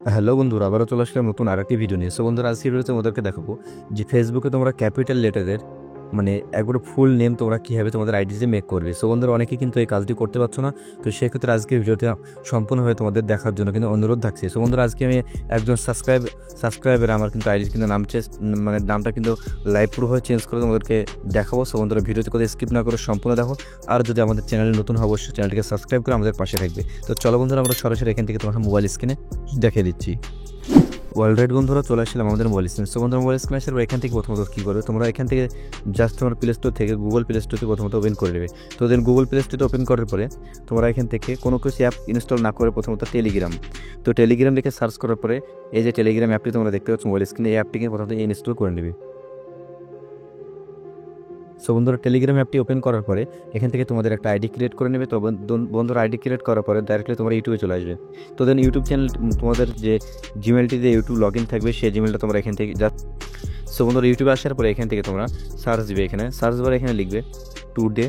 Hello বন্ধুরা, আবারও চলে আসলাম নতুন আরেকটি ভিডিও নিয়ে। সো বন্ধুরা, আজকে ভিডিওতে তোমাদেরকে দেখাবো যে ফেসবুকে তোমরা ক্যাপিটাল লেটারের একবারে ফুল নেম তোমরা কীভাবে তোমাদের আইডিতে মেক করবে। সো বন্ধুরা, অনেকে কিন্তু এই কাজটি করতে পারছো না। তো সেক্ষেত্রে আজকে ভিডিওটা সম্পূর্ণভাবে তোমাদের দেখার জন্য কিন্তু অনুরোধ থাকছে। সো বন্ধুরা, আজকে আমি একজন সাবস্ক্রাইবার আমার কিন্তু আইডির কিন্তু নামটা কিন্তু লাইভ প্রুফে চেঞ্জ করে তোমাদেরকে দেখাবো। সো বন্ধুরা, ভিডিওটি কোথাও স্কিপ না করে সম্পূর্ণ দেখো। আর যদি আমাদের চ্যানেলে নতুন হয় অবশ্যই চ্যানেলটিকে সাবস্ক্রাইব করে আমাদের পাশে থাকবে। তো চলো বন্ধুরা, আমরা সরাসরি এখান থেকে তোমার মোবাইল স্ক্রিনে দেখিয়ে দিচ্ছি। অলরাইট বন্ধুরা, চলে আসলাম আমাদের মোবাইল স্ক্রিনে। সো বন্ধুরা, মোবাইল স্ক্রিনে আসার পর এখান থেকে প্রথমত কী করবে, তোমরা এখান থেকে জাস্ট তোমার প্লে স্টোর থেকে গুগল প্লে স্টোরকে প্রথমত ওপেন করে নেবে। তো দেন গুগল প্লে স্টোরটা ওপেন করার পরে তোমরা এখান থেকে কোনো কিছু অ্যাপ ইনস্টল না করে প্রথমত টেলিগ্রাম, তো টেলিগ্রাম লিখে সার্চ করার পরে এই যে টেলিগ্রাম অ্যাপটি তোমরা দেখতে পাচ্ছ মোবাইল স্ক্রিনে, এই অ্যাপটিকে প্রথমত ইনস্টল করে নেবে। সো বন্ধুরা, টেলিগ্রাম অ্যাপটি ওপেন করার পরে এখান থেকে তোমাদের একটা আইডি ক্রিয়েট করে নেবে। তো বন্ধুরা, আইডি ক্রিয়েট করার পরে ডাইরেক্টলি তোমরা ইউটিউবে চলে আসবে। তো দেন ইউটিউব চ্যানেল, তোমাদের যে জিমেলটি দিয়ে ইউটিউব লগ ইন থাকবে সেই জিমেলটা তোমরা এখান থেকে সো বন্ধুরা, ইউটিউবে আসার পরে এখান থেকে তোমরা সার্চ দিবে। এখানে সার্চ বারে এখানে লিখবে টুডে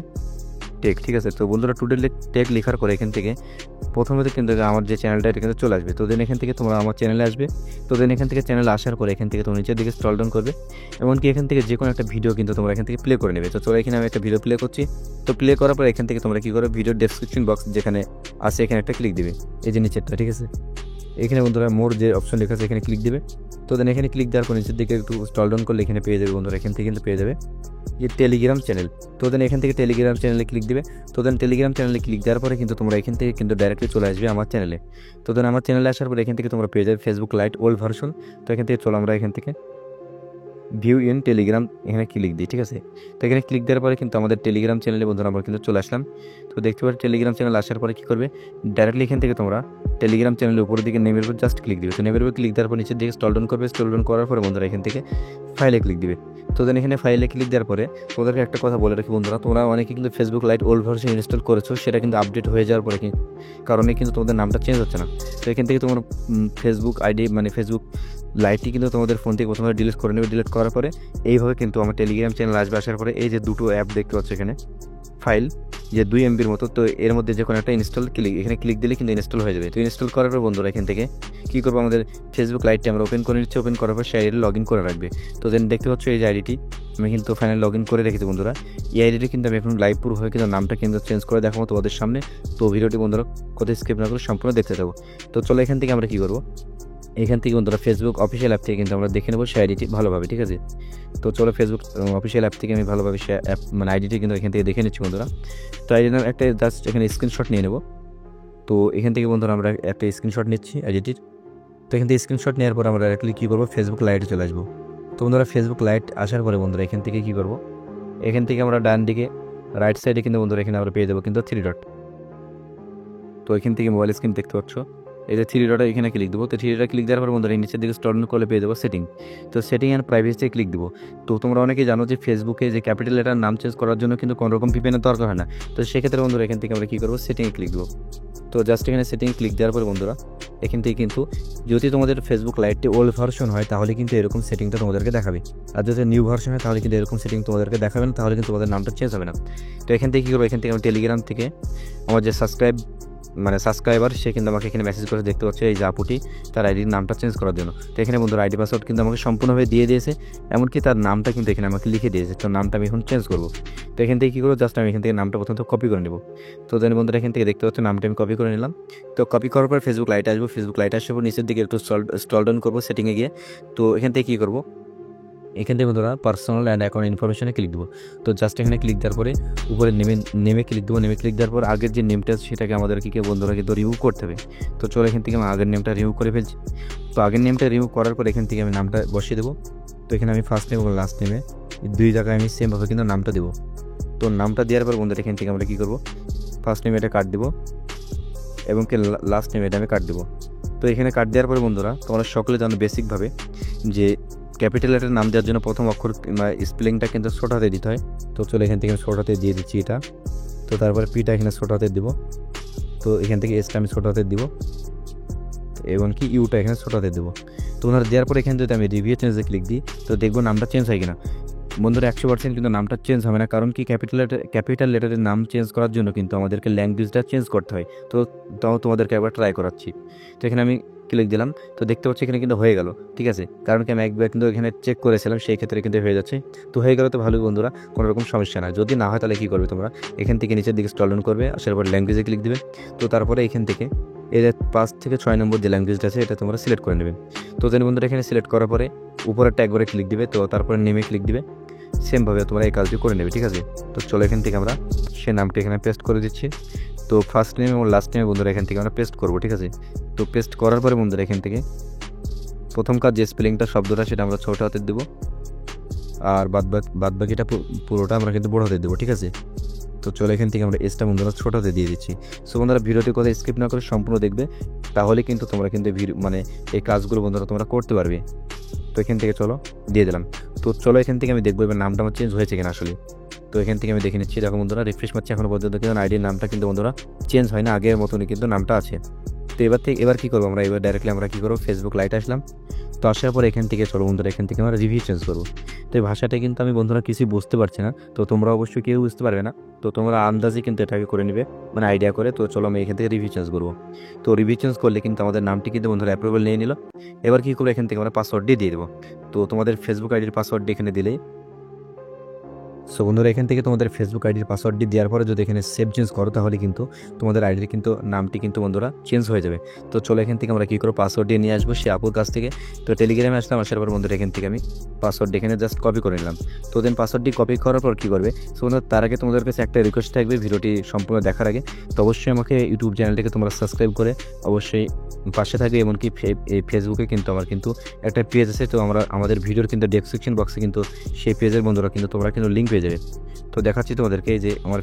টেক, ঠিক আছে। তো বন্ধুরা, টুডে টেক লেখার পরে এখান থেকে প্রথমত কিন্তু আমার যে চ্যানেলটা এটা কিন্তু চলে আসবে। তো দেন এখান থেকে তোমরা আমার চ্যানেলে আসবে। তো দেন এখান থেকে চ্যানেলে আসার পরে এখান থেকে তোমরা নিচের দিকে স্ক্রল ডাউন করবে, এমনকি এখান থেকে যে কোনো একটা ভিডিও কিন্তু তোমরা এখান থেকে প্লে করে নেবে। তো চলো, এখানে আমি একটা ভিডিও প্লে করছি। তো প্লে করার পরে এখান থেকে তোমরা কী করবে, ভিডিওর ডেসক্রিপশন বক্স যেখানে আছে এখানে একটা ক্লিক দিবে, এই যে নিচেরটা, ঠিক আছে। এখানে বন্ধুরা মোর যে অপশন লেখা আছে এখানে ক্লিক দেবে। তো দেন এখানে ক্লিক দেওয়ার পর নিচের দিকে একটু স্ক্রল ডাউন করলে এখানে পেয়ে যাবে বন্ধুরা, এখান থেকে কিন্তু পেয়ে যাবে যে টেলিগ্রাম চ্যানেল। তো দেন এখান থেকে টেলিগ্রাম চ্যানেলে ক্লিক দিবে। তো দেন টেলিগ্রাম চ্যানেলে ক্লিক দেওয়ার পরে কিন্তু তোমরা এখান থেকে কিন্তু ডাইরেক্টলি চলে আসবে আমার চ্যানেলে। তো দেন আমার চ্যানেলে আসার পরে এখান থেকে তোমরা পেয়ে যাবে ফেসবুক লাইট ওল্ড ভার্সন। তো এখান থেকে চলো আমরা এখান থেকে ভিউ ইন টেলিগ্রাম এখানে ক্লিক দিই, ঠিক আছে। তো এখানে ক্লিক দেওয়ার পরে কিন্তু আমাদের টেলিগ্রাম চ্যানেলে বন্ধুরা আমরা কিন্তু চলে আসলাম। তো দেখতে পাচ্ছি টেলিগ্রাম চ্যানেল আসার পরে কী করবে, ডাইরেক্টলি এখান থেকে তোমরা টেলিগ্রাম চ্যানেলের উপরের দিকে নেমের উপর জাস্ট ক্লিক দিবে। তো নেমের উপর ক্লিক দেওয়ার পর নিচের দিকে স্ক্রল ডাউন করবে। স্ক্রল ডাউন করার পরে বন্ধুরা এখান থেকে ফাইলে ক্লিক দিবে। তো দেন এখানে ফাইলে ক্লিক দেওয়ার পরে তোমাদেরকে একটা কথা বলে রাখি বন্ধুরা, তোমরা অনেকে কিন্তু Facebook light old version install করেছো, সেটা কিন্তু আপডেট হয়ে যাওয়ার পরে কারণে কিন্তু তোমাদের নামটা চেঞ্জ হচ্ছে না। তো এখান থেকে তোমার ফেসবুক আইডি ফেসবুক লাইটটি কিন্তু তোমাদের ফোন থেকে প্রথমে ডিলিট করে নেবে। ডিলিট করার পরে এইভাবে কিন্তু আমার টেলিগ্রাম চ্যানেল আসবে। আসার পরে এই যে দুটো অ্যাপ দেখতে পাচ্ছ এখানে, ফাইল যে 2 MBর মতো, তো এর মধ্যে যে কোনো একটা এখানে ক্লিক দিলে কিন্তু ইনস্টল হয়ে যাবে। তো ইনস্টল করার পর বন্ধুরা এখান থেকে কী করবো, আমাদের ফেসবুক লাইটটি আমরা ওপেন করে নিচ্ছি। ওপেন করার পর সেই আইডি লগ ইন করে রাখবে। তো দেন দেখতে পাচ্ছ এই যে আইডিটি আমি কিন্তু ফাইনাল লগ ইন করে রেখেছি বন্ধুরা। এই আইডিটি কিন্তু আমি এখন লাইভ প্রুফ হয়ে কিন্তু নামটা কিন্তু চেঞ্জ করে দেখাবো তোমাদের সামনে। তো ভিডিওটি বন্ধুরা কোথায় স্কিপ না করে সম্পূর্ণ দেখতে থাকবো। তো চলো, এখান থেকে আমরা কী করবো, এখান থেকে বন্ধুরা ফেসবুক অফিসিয়াল অ্যাপ থেকে কিন্তু আমরা দেখে নেবো সেই আইডিটি ভালোভাবে, ঠিক আছে। তো চলো, ফেসবুক অফিসিয়াল অ্যাপ থেকে আমি ভালোভাবে সে অ্যাপ আইডিটি কিন্তু এখান থেকে দেখে নিচ্ছি বন্ধুরা। তো আইডির একটা জাস্ট এখানে স্ক্রিনশট নিয়ে নেবো। তো এখান থেকে বন্ধুরা আমরা একটা স্ক্রিনশট নিচ্ছি আইডিটির। তো এখান থেকে স্ক্রিনশট নেওয়ার পর আমরা ডাইরেক্টলি কী করবো, ফেসবুক লাইটে চলে আসবো। তো বন্ধুরা, ফেসবুক লাইট আসার পরে বন্ধুরা এখান থেকে কী করবো, এখান থেকে আমরা ডান দিকে রাইট সাইডে কিন্তু বন্ধুরা এখানে আমরা পেয়ে যাবো কিন্তু 3 ডট। তো এখান থেকে মোবাইল স্ক্রিন দেখতে পাচ্ছ, এই যে 3 ডট এখানে ক্লিক দেবো। তো 3 ডট ক্লিক দেওয়ার পর বন্ধুরা নিচের দিকে স্ক্রল করলে পেয়ে যাবো সেটিং। তো সেটিং অ্যান্ড প্রাইভেসিতে ক্লিক দেবো। তো তোমরা অনেকেই জানো যে ফেসবুকে যে ক্যাপিটাল লেটার নাম চেঞ্জ করার জন্য কিন্তু কোনো রকম ভিপিএনের দরকার হয় না। তো সেক্ষেত্রে বন্ধুরা এখান থেকে আমরা কী করবো, সেটিংয়ে ক্লিক দেবো। তো জাস্ট এখানে সেটিংয়ে ক্লিক দেওয়ার পর বন্ধুরা এখান থেকে কিন্তু যদি তোমাদের ফেসবুক লাইটটি ওল্ড ভার্সন হয় তাহলে কিন্তু এরকম সেটিংটা তোমাদেরকে দেখাবে। আর যদি নিউ ভার্সন হয় তাহলে কিন্তু এরকম সেটিং তোমাদেরকে দেখাবে না, তাহলে কিন্তু তোমাদের নামটা চেঞ্জ হবে না। তো এখান থেকে কী করবো, এখান থেকে আমি টেলিগ্রাম থেকে আমার যে সাবস্ক্রাইবার সে কিন্তু আমাকে এখানে মেসেজ করে দেখতে পাচ্ছে এই যে আপুটি তার আইডির নামটা চেঞ্জ করার জন্য। তো এখানে বন্ধুরা আইডি পাসওয়ার্ড কিন্তু আমাকে সম্পূর্ণভাবে দিয়ে দিয়েছে, এমনকি তার নামটা কিন্তু এখানে আমাকে লিখে দিয়েছে। তো নামটা আমি এখন চেঞ্জ করবো। তো এখান থেকে কী করবো, জাস্ট আমি এখান থেকে নামটা প্রথমত কপি করে নেবো। তো দেন বন্ধুরা এখান থেকে দেখতে পাচ্ছ নামটা আমি কপি করে নিলাম। তো কপি করার পর ফেসবুক লাইটে আসবো। ফেসবুক লাইটে আসার পর নিচের দিকে একটু স্ক্রল ডাউন করবো সেটিংয়ে গিয়ে। তো এখান থেকে কী করবো, এখান থেকে বন্ধুরা পার্সোনাল অ্যান্ড অ্যাকাউন্ট ইনফরমেশনে ক্লিক দেবো। তো জাস্ট এখানে ক্লিক দেওয়ার পরে উপরে নেমে ক্লিক দেবো। নেমে ক্লিক দেওয়ার পর আগের যে নেমটা সেটাকে আমাদের বন্ধুরা কিন্তু রিমুভ করতে হবে। তো চলো, এখান থেকে আমি আগের নেমটা রিমুভ করে ফেলছি। তো আগের নেমটা রিমুভ করার পর এখান থেকে আমি নামটা বসিয়ে দেবো। তো এখানে আমি ফার্স্ট নেম এবং লাস্ট নেমে 2 জায়গায় আমি সেমভাবে কিন্তু নামটা দেবো। তো নামটা দেওয়ার পর বন্ধুরা এখান থেকে আমরা কী করবো, ফার্স্ট নেম এটা কাট দেবো এবং লাস্ট নেম এটা আমি কাট দেবো। তো এখানে কাট দেওয়ার পরে বন্ধুরা তোমরা সকলে জানো বেসিকভাবে যে ক্যাপিটাল লেটার নাম দেওয়ার জন্য প্রথম অক্ষর স্পেলিংটা কিন্তু ছোট হাতে দিতে হয়। তো চলো, এখান থেকে আমি ছোট হাতে দিয়ে দিচ্ছি এটা। তো তারপরে পিটা এখানে ছোট হাতে দিব। তো এখান থেকে এসটা আমি ছোট হাতে দিব এবং কি ইউটা এখানে ছোট হাতে দেবো। তো ওনারা দেওয়ার পরে এখানে যদি আমি রিভিউ চেঞ্জে ক্লিক দিই তো দেখবো নামটা চেঞ্জ হয় কিনা। বন্ধুরা 100% কিন্তু নামটা চেঞ্জ হবে না, কারণ কি ক্যাপিটাল লেটারের নাম চেঞ্জ করার জন্য কিন্তু আমাদেরকে ল্যাঙ্গুয়েজটা চেঞ্জ করতে হয়। তো তাও তোমাদেরকে একবার ট্রাই করাচ্ছি। তো এখানে আমি ক্লিক দিলাম, তো দেখতে পাচ্ছি এখানে কিন্তু হয়ে গেল, ঠিক আছে, কারণ কি আমি একবার কিন্তু এখানে চেক করেছিলাম, সেই ক্ষেত্রে কিন্তু হয়ে যাচ্ছে। তো হয়ে গেল, তো ভালোই বন্ধুরা, কোনো রকম সমস্যা না। যদি না হয় তাহলে কী করবে তোমরা, এখান থেকে নিচের দিকে স্ক্রল ডাউন করবে, আসার পর ল্যাঙ্গুয়েজে ক্লিক দিবে। তো তারপরে এখান থেকে এর 5 থেকে 6 নম্বর যে ল্যাঙ্গুয়েজটা আছে এটা তোমরা সিলেক্ট করে নেবে। তো দেন বন্ধুরা এখানে সিলেক্ট করার পরে উপরেরটা একবারে ক্লিক দিবে, তো তারপরে নেমে ক্লিক দিবে। সেমভাবে তোমরা এই কাজটি করে নেবে, ঠিক আছে। তো চলো এখান থেকে আমরা সে নামটি এখানে পেস্ট করে দিচ্ছি। তো ফার্স্ট নেম এবং লাস্ট নেমে বন্ধুরা এখান থেকে আমরা পেস্ট করবো, ঠিক আছে। তো পেস্ট করার পরে বন্ধুরা এখান থেকে প্রথম কাজ যে স্পেলিংটা শব্দটা সেটা আমরা ছোট হাতে দেবো, আর বাদবাকিটা পুরোটা আমরা কিন্তু বড় হাতে দেবো, ঠিক আছে। তো চলো এখান থেকে আমরা এসটা বন্ধুরা ছোট হাতে দিয়ে দিচ্ছি। সো বন্ধুরা ভিডিওটি কথা স্কিপ না করে সম্পূর্ণ দেখবে, তাহলে কিন্তু তোমরা কিন্তু মানে এই কাজগুলো বন্ধুরা তোমরা করতে পারবে। তো এখান থেকে চলো দিয়ে দিলাম। তো চলো এখান থেকে আমি দেখবো এবার নামটা আমার চেঞ্জ হয়েছে কিনা আসলে। তো এখান থেকে আমি দেখে নিচ্ছি, দেখো বন্ধুরা রিফ্রেশ মারছি, এখনো পর্যন্ত কিন্তু আইডির নামটা কিন্তু বন্ধুরা চেঞ্জ হয় না, আগের মতনই কিন্তু নামটা আছে। তো এবার কী করবো আমরা, এবার ডাইরেক্টলি আমরা কী করবো, ফেসবুক লাইটে আসলাম। তো আসার পর এখান থেকে চলো বন্ধুরা এখান থেকে আমরা রিভিউ চেঞ্জ করবো। তো এই ভাষাটা কিন্তু আমি বন্ধুরা কিছুই বুঝতে পারছি না, তো তোমরা অবশ্যই কেউ বুঝতে পারবে না। তো তোমরা আন্দাজে কিন্তু এটাকে করে নেবে, মানে আইডিয়া করে। তো চলো আমি এখান থেকে রিভিউ চেঞ্জ করবো। তো রিভিউ চেঞ্জ করলে কিন্তু আমাদের নামটি কিন্তু বন্ধুরা অ্যাপ্রুভাল নিয়ে নিল। এবার কী করবো, এখান থেকে আমরা পাসওয়ার্ডটি দিয়ে দেবো। তো তোমাদের ফেসবুক আইডির পাসওয়ার্ডটি এখানে দিলেই, সো বন্ধুরা এখান থেকে তোমাদের ফেসবুক আইডির পাসওয়ার্ডটি দেওয়ার পরে যদি এখানে সেভ চেঞ্জ করো, তাহলে কিন্তু তোমাদের আইডির কিন্তু নামটি কিন্তু বন্ধুরা চেঞ্জ হয়ে যাবে। তো চলো এখান থেকে আমরা কী করবো, পাসওয়ার্ডটি নিয়ে আসবো সে আপুর কাছ থেকে। তো টেলিগ্রামে আসলাম, আসার পর বন্ধুরা এখান থেকে আমি পাসওয়ার্ড এখানে জাস্ট কপি করে নিলাম। তো দেন পাসওয়ার্ডটি কপি করার পর কী করবে, সো বন্ধুরা তার আগে তোমাদের কাছে একটা রিকোয়েস্ট থাকবে, ভিডিওটি সম্পূর্ণ দেখার আগে তো অবশ্যই আমাকে ইউটিউব চ্যানেলটিকে তোমরা সাবস্ক্রাইব করে অবশ্যই পাশে থাকবে। এমনকি এই ফেসবুকে কিন্তু আমার কিন্তু একটা পেজ আছে, তো আমাদের ভিডিওর কিন্তু ডেসক্রিপশন বক্সে কিন্তু সেই পেজের বন্ধুরা কিন্তু তোমরা কিন্তু লিঙ্ক পেয়ে যাবে। তো দেখাচ্ছি তোমাদেরকে যে আমার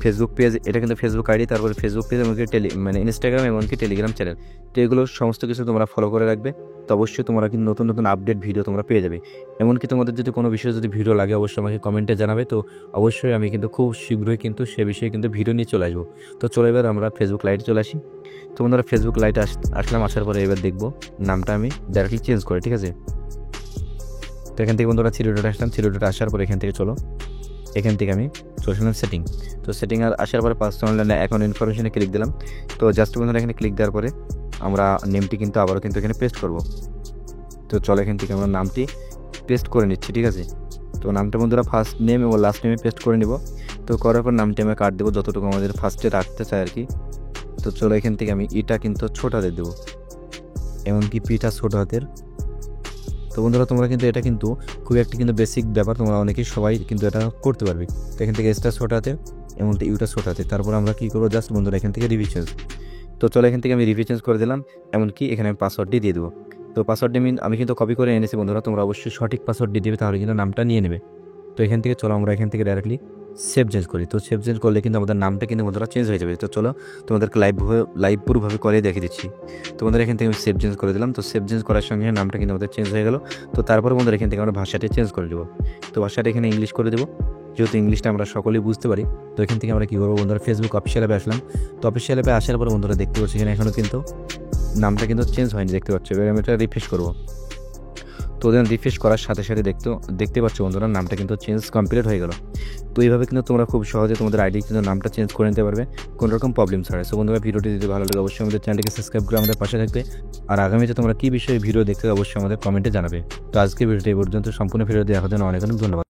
ফেসবুক পেজ, এটা কিন্তু ফেসবুক আইডি, তারপরে ফেসবুক পেজ, এমনকি ইনস্টাগ্রাম, এমনকি টেলিগ্রাম চ্যানেল। তো এগুলো সমস্ত কিছু তোমরা ফলো করে রাখবে। তো অবশ্যই তোমরা কিন্তু নতুন নতুন আপডেট ভিডিও তোমরা পেয়ে যাবে। এমনকি তোমাদের যদি কোনো বিষয়ে যদি ভিডিও লাগে অবশ্যই আমাকে কমেন্টে জানাবে। তো অবশ্যই আমি কিন্তু খুব শীঘ্রই কিন্তু সে বিষয়ে কিন্তু ভিডিও নিয়ে চলে আসবো। তো চলো এবার আমরা ফেসবুক লাইটে চলে আসি। তো বন্ধুরা ফেসবুক লাইটে আসলাম, আসার পরে এবার দেখবো নামটা আমি ডাইরেক্টলি চেঞ্জ করে, ঠিক আছে। তো এখান থেকে বন্ধুরা থ্রি ডটে আসলাম, থ্রি ডটে আসার পর এখান থেকে চলো এখান থেকে আমি চলছিলাম সেটিং। তো সেটিং আর আসার পরে পার্সোনাল অ্যাকাউন্ট ইনফরমেশনে ক্লিক দিলাম। তো জাস্ট বন্ধুরা এখানে ক্লিক দেওয়ার পরে আমরা নেমটি কিন্তু আবারও কিন্তু এখানে পেস্ট করব। তো চলো এখান থেকে আমরা নামটি পেস্ট করে নিচ্ছি, ঠিক আছে। তো নামটা বন্ধুরা ফার্স্ট নেম এবং লাস্ট নেমে পেস্ট করে নিব। তো করার পর নামটি আমি কাট দেবো যতটুকু আমাদের ফার্স্টে রাখতে চাই আর কি। তো চলো এখান থেকে আমি ইটা কিন্তু ছোট হাতে দেবো, এমনকি পিটা ছোট হাতের। তো বন্ধুরা তোমরা কিন্তু এটা কিন্তু খুব একটা কিন্তু বেসিক ব্যাপার, তোমরা অনেকেই সবাই কিন্তু এটা করতে পারবে। তো এখান থেকে এসটা ছোট হাতে, এমনকি ইউটা ছোট হাতে। তারপর আমরা কী করবো, জাস্ট বন্ধুরা এখান থেকে রিভিউ চেঞ্জ। তো চলো এখান থেকে আমি রিভিউ চেঞ্জ করে দিলাম, এমনকি এখানে আমি পাসওয়ার্ডটি দিয়ে দেবো। তো পাসওয়ার্ডটি আমি কিন্তু কপি করে এনেছি বন্ধুরা, তোমরা অবশ্যই সঠিক পাসওয়ার্ডটি দেবে, তাহলে কিন্তু নামটা নিয়ে নেবে। তো এখান থেকে চলো আমরা এখান থেকে ডাইরেক্টলি সেভ চেঞ্জ করি। তো সেভ চেঞ্জ করলে কিন্তু আমাদের নামটা কিন্তু বন্ধুরা চেঞ্জ হয়ে যাবে। তো চলো তোমাদেরকে লাইভ পুরোভাবে করে দেখিয়ে দিচ্ছি। তোমাদের এখান থেকে আমি সেভ চেঞ্জ করে দিলাম। তো সেভ চেঞ্জ করার সঙ্গে নামটা কিন্তু আমাদের চেঞ্জ হয়ে গেল। তো তারপরে বন্ধুরা এখান থেকে আমরা ভাষাটি চেঞ্জ করে দেবো। তো ভাষাটা এখানে ইংলিশ করে দেবো, যেহেতু ইংলিশটা আমরা সকলেই বুঝতে পারি। তো এখান থেকে আমরা কী করবো বন্ধুরা, ফেসবুক অফিসিয়াল অ্যাপে আসলাম। তো অফিসিয়াল অ্যাপে আসার পরে বন্ধুরা দেখতে পাচ্ছি এখানে এখনও কিন্তু নামটা কিন্তু চেঞ্জ হয়নি, দেখতে পাচ্ছি। এবার আমি এটা রিফ্রেশ করবো। তো ওদের রিফ্রেশ করার সাথে সাথে দেখতে পাচ্ছ বন্ধুরা নামটা কিন্তু চেঞ্জ কমপ্লিট হয়ে গেল। তো এইভাবে কিন্তু তোমরা খুব সহজে তোমাদের আইডি কিন্তু নামটা চেঞ্জ করে নিতে পারবে কোনো রকম প্রবলেম ছাড়া। সো বন্ধুরা ভিডিওটি যদি ভালো লাগে অবশ্যই আমাদের চ্যানেলটিকে সাবস্ক্রাইব করে আমাদের পাশে থাকবে। আর আগামীতে তোমরা কী বিষয়ে ভিডিও দেখতে অবশ্যই আমাদের কমেন্টে জানাবে। তো আজকে ভিডিওটি এই পর্যন্ত, সম্পূর্ণ ভিডিও দেখার জন্য অনেক অনেক ধন্যবাদ।